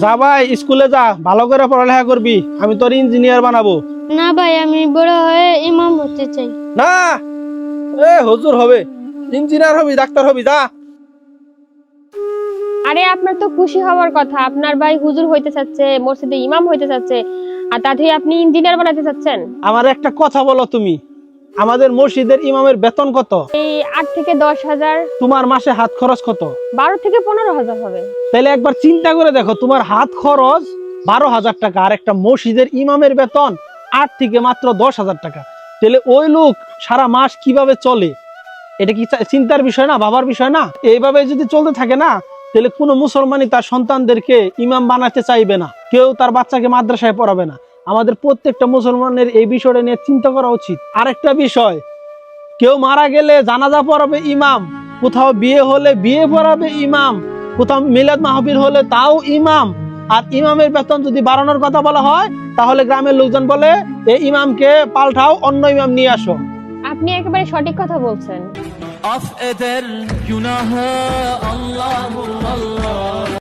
যা ভাই স্কুলে যা, ভালো করে পড়ালেখা করবি, আমি তোর ইঞ্জিনিয়ার বানাবো। না ভাই, আমি বড় হয়ে ইমাম হতে চাই। না, হুজুর হবে, ইঞ্জিনিয়ার হবি, ডাক্তার হবি, যা। আরে আপনার তো খুশি হওয়ার কথা, আপনার ভাই হুজুর হইতে চাচ্ছে, মসজিদে ইমাম হইতে চাচ্ছে, আর তাতে আপনি ইঞ্জিনিয়ার বানাতে চাচ্ছেন। আমার একটা কথা বলো তুমি, আমাদের মসজিদের ইমামের বেতন কত? এই 8 থেকে 10,000, তোমার মাসে হাত খরচ কত? 12 থেকে 15,000 হবে। তাহলে একবার চিন্তা করে দেখো, তোমার হাত খরচ 12,000 টাকা, আর একটা মসজিদের ইমামের বেতন 8 থেকে মাত্র 10,000 টাকা। তাহলে ওই লোক সারা মাস কিভাবে চলে? এটা কি চিন্তার বিষয় না, ভাবার বিষয় না? এইভাবে যদি চলতে থাকে না, তাহলে কোনো মুসলমানই তার সন্তানদেরকে ইমাম বানাতে চাইবে না, কেউ তার বাচ্চাকে মাদ্রাসায় পড়াবে না। আমাদের প্রত্যেকটা মুসলমানের এই বিষয়টা নিয়ে চিন্তা করা উচিত। আরেকটা বিষয়, কেউ মারা গেলে জানাজা পড়াবে ইমাম, কোথাও বিয়ে হলে বিয়ে পড়াবে ইমাম, কোথাও মিলাদ মাহফিল হলে তাও ইমাম। আর ইমামের বেতন যদি বাড়ানোর কথা বলা হয়, তাহলে গ্রামের লোকজন বলে এই ইমামকে পাল্টাও, অন্য ইমাম নিয়ে আসো। আপনি একেবারে সঠিক কথা বলছেন। Affeder günahı Allahu Allah.